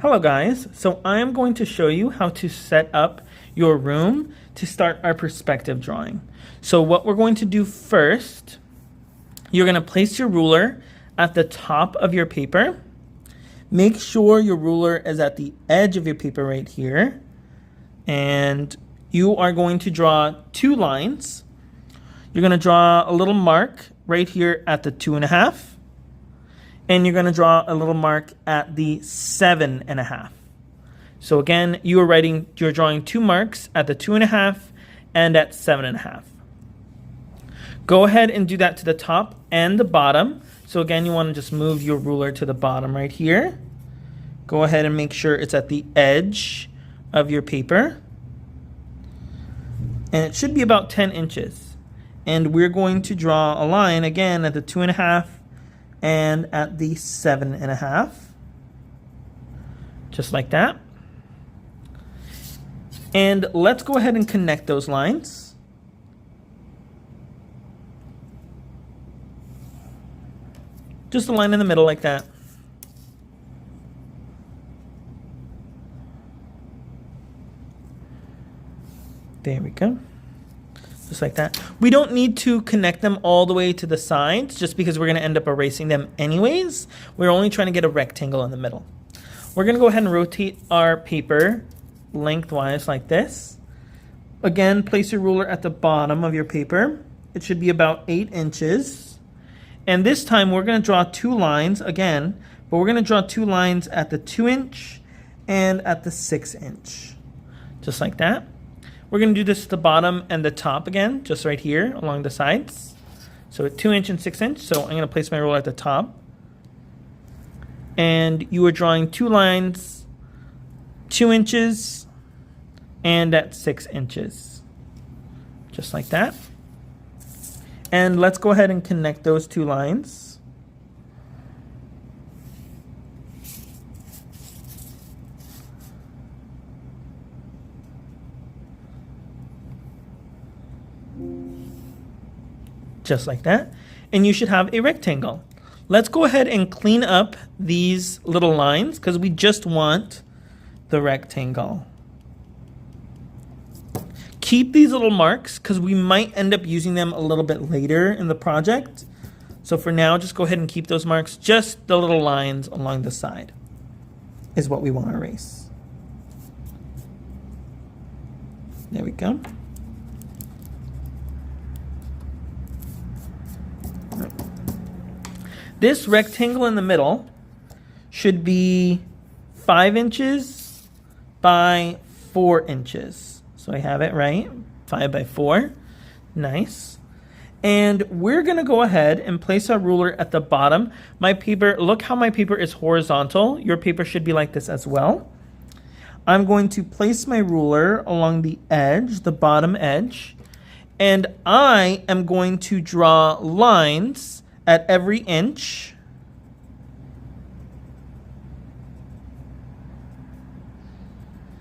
Hello guys, so I am going to show you how to set up your room to start our perspective drawing. So what we're going to do first, you're going to place your ruler at the top of your paper. Make sure your ruler is at the edge of your paper right here. And you are going to draw two lines. You're going to draw a little mark right here at the 2.5. And you're going to draw a little mark at the 7.5. So again, you're drawing two marks at the 2.5 and at 7.5. Go ahead and do that to the top and the bottom. So again, you want to just move your ruler to the bottom right here. Go ahead and make sure it's at the edge of your paper. And it should be about 10 inches. And we're going to draw a line again at the 2.5 and at the 7.5, just like that. And let's go ahead and connect those lines. Just a line in the middle like that. There we go. Just like that. We don't need to connect them all the way to the sides just because we're going to end up erasing them anyways. We're only trying to get a rectangle in the middle. We're going to go ahead and rotate our paper lengthwise like this. Again, place your ruler at the bottom of your paper. It should be about 8 inches. And this time we're going to draw two lines again, but we're going to draw two lines at the 2-inch and at the 6-inch. Just like that. We're going to do this at the bottom and the top again, just right here along the sides. So at 2-inch and 6-inch. So I'm going to place my ruler at the top. And you are drawing two lines, 2 inches and at 6 inches. Just like that. And let's go ahead and connect those two lines. Just like that. And you should have a rectangle. Let's go ahead and clean up these little lines because we just want the rectangle. Keep these little marks because we might end up using them a little bit later in the project. So for now, just go ahead and keep those marks. Just the little lines along the side is what we want to erase. There we go. This rectangle in the middle should be 5 inches by 4 inches. So I have it right, 5 by 4. Nice. And we're going to go ahead and place our ruler at the bottom. My paper, look how my paper is horizontal. Your paper should be like this as well. I'm going to place my ruler along the edge, the bottom edge. And I am going to draw lines at every inch.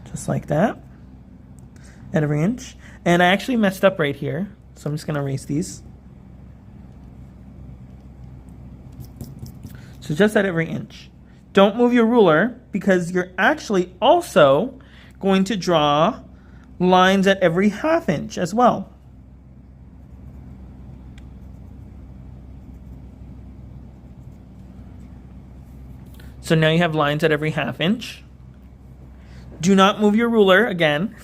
Just like that. At every inch. And I actually messed up right here. So I'm just going to erase these. So just at every inch. Don't move your ruler because you're actually also going to draw lines at every 1/2 inch as well. So now you have lines at every 1/2 inch. Do not move your ruler again.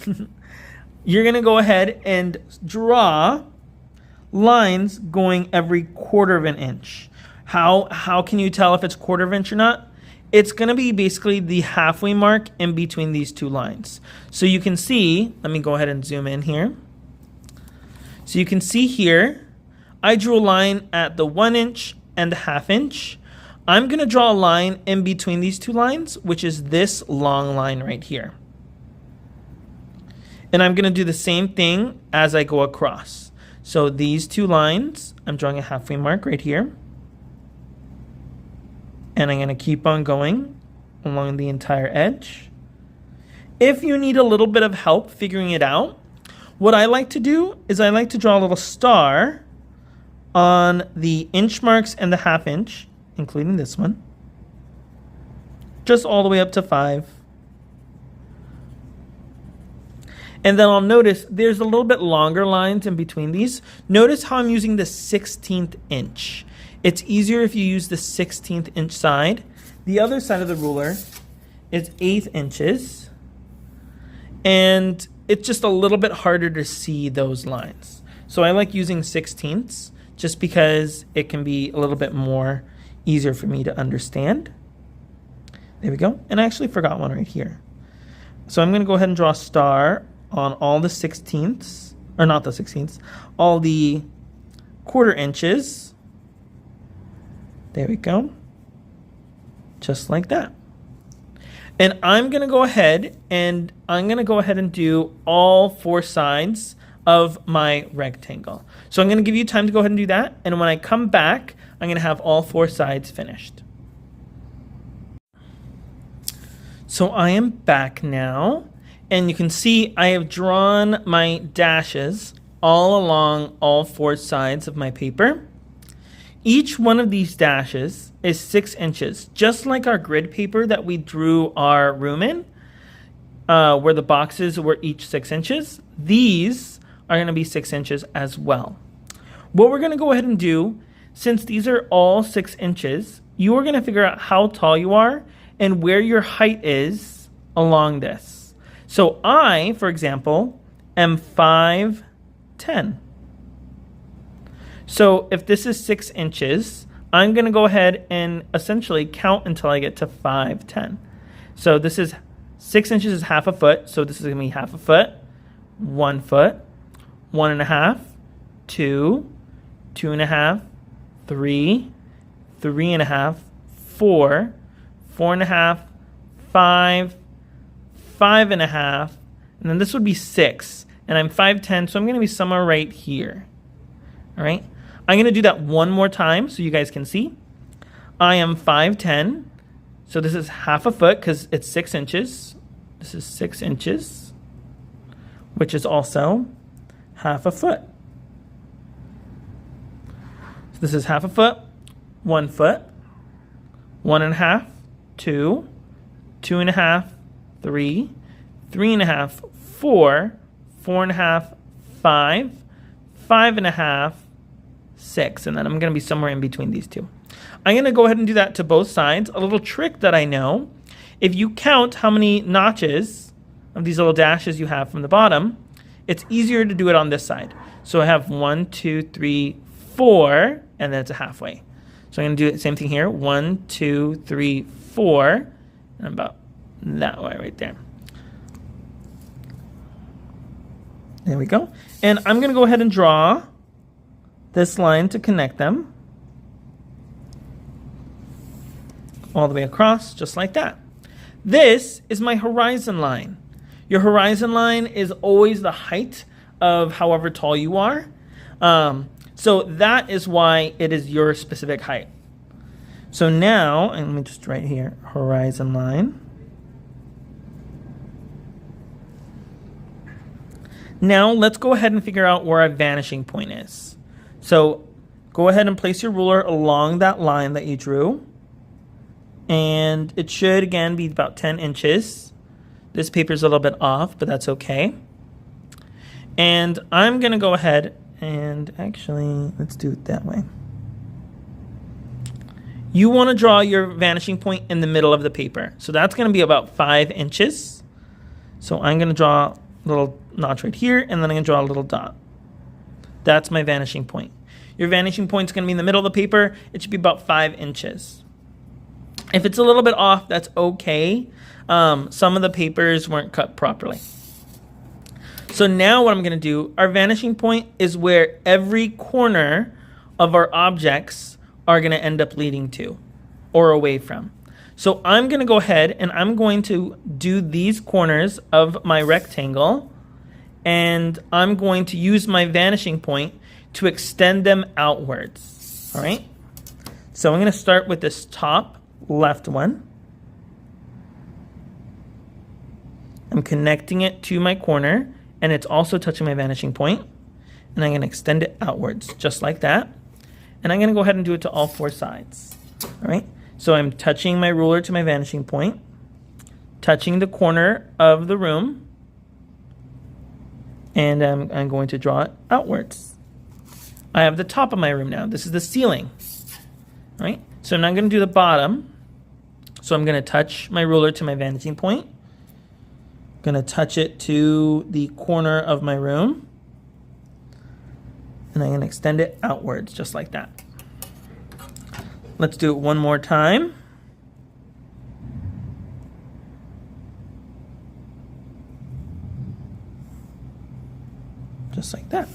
You're going to go ahead and draw lines going every 1/4 of an inch. How can you tell if it's 1/4 of an inch or not? It's going to be basically the halfway mark in between these two lines. So you can see, let me go ahead and zoom in here. So you can see here, I drew a line at the 1 inch and the 1/2 inch. I'm going to draw a line in between these two lines, which is this long line right here. And I'm going to do the same thing as I go across. So these two lines, I'm drawing a halfway mark right here. And I'm going to keep on going along the entire edge. If you need a little bit of help figuring it out, what I like to do is I like to draw a little star on the inch marks and the 1/2 inch, including this one. just all the way up to 5. And then I'll notice there's a little bit longer lines in between these. Notice how I'm using the 16th inch. It's easier if you use the 16th inch side. The other side of the ruler is 8 inches. And it's just a little bit harder to see those lines. So I like using 16ths just because it can be a little bit more easier for me to understand. There we go. And I actually forgot one right here. So I'm going to go ahead and draw a star on all the 16ths, or not the 16ths, all the 1/4 inches. There we go. Just like that. And I'm going to go ahead and do all 4 sides of my rectangle. So I'm going to give you time to go ahead and do that. And when I come back, I'm going to have all 4 sides finished. So I am back now. And you can see I have drawn my dashes all along all 4 sides of my paper. Each one of these dashes is 6 inches, just like our grid paper that we drew our room in, where the boxes were each 6 inches. These are going to be 6 inches as well. What we're going to go ahead and do, since these are all 6 inches, you are going to figure out how tall you are and where your height is along this. So I, for example, am 5'10". So if this is 6 inches, I'm going to go ahead and essentially count until I get to 5'10". So this is 6 inches is half a foot. So this is going to be half a foot, 1 foot, 1.5, 2, 2.5, 3, 3.5, 4, 4.5, 5, 5.5, and then this would be 6, and I'm 5'10", so I'm going to be somewhere right here. All right, I'm going to do that one more time so you guys can see. I am 5'10", so this is half a foot because it's 6 inches. This is 6 inches, which is also half a foot. So this is half a foot, 1 foot, 1.5, 2, 2.5, 3, 3.5, 4, 4.5, 5, 5.5, 6, and then I'm going to be somewhere in between these two. I'm going to go ahead and do that to both sides. A little trick that I know, if you count how many notches of these little dashes you have from the bottom, it's easier to do it on this side. So I have 1, 2, 3, 4, and then it's a halfway. So I'm going to do the same thing here. 1, 2, 3, 4, and about that way right there. There we go. And I'm going to go ahead and draw this line to connect them all the way across, just like that. This is my horizon line. Your horizon line is always the height of however tall you are. So that is why it is your specific height. So now, and let me just write here, horizon line. Now let's go ahead and figure out where our vanishing point is. So go ahead and place your ruler along that line that you drew. And it should, again, be about 10 inches. This paper's a little bit off, but that's okay. And I'm going to go ahead and actually, let's do it that way. You want to draw your vanishing point in the middle of the paper. So that's going to be about 5 inches. So I'm going to draw a little notch right here, and then I'm going to draw a little dot. That's my vanishing point. Your vanishing point is going to be in the middle of the paper. It should be about 5 inches. If it's a little bit off, that's okay. Some of the papers weren't cut properly. So now what I'm going to do, our vanishing point is where every corner of our objects are going to end up leading to or away from. So I'm going to go ahead and I'm going to do these corners of my rectangle, and I'm going to use my vanishing point to extend them outwards. All right. So I'm going to start with this top left one. I'm connecting it to my corner, and it's also touching my vanishing point, and I'm going to extend it outwards just like that. And I'm going to go ahead and do it to all 4 sides. All right. So I'm touching my ruler to my vanishing point, touching the corner of the room, and I'm going to draw it outwards. I have the top of my room now. This is the ceiling, right? So I'm not going to do the bottom. So I'm going to touch my ruler to my vanishing point. Going to touch it to the corner of my room. And I'm going to extend it outwards just like that. Let's do it one more time. Just like that.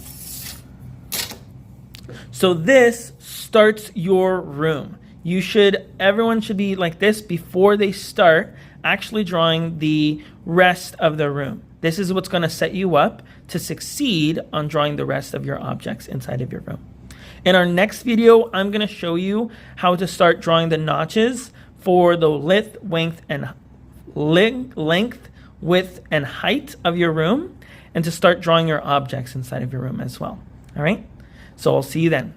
So this starts your room. Everyone should be like this before they start actually drawing the rest of the room. This is what's going to set you up to succeed on drawing the rest of your objects inside of your room. In our next video, I'm going to show you how to start drawing the notches for the length, width, and height of your room, and to start drawing your objects inside of your room as well. All right? So I'll see you then.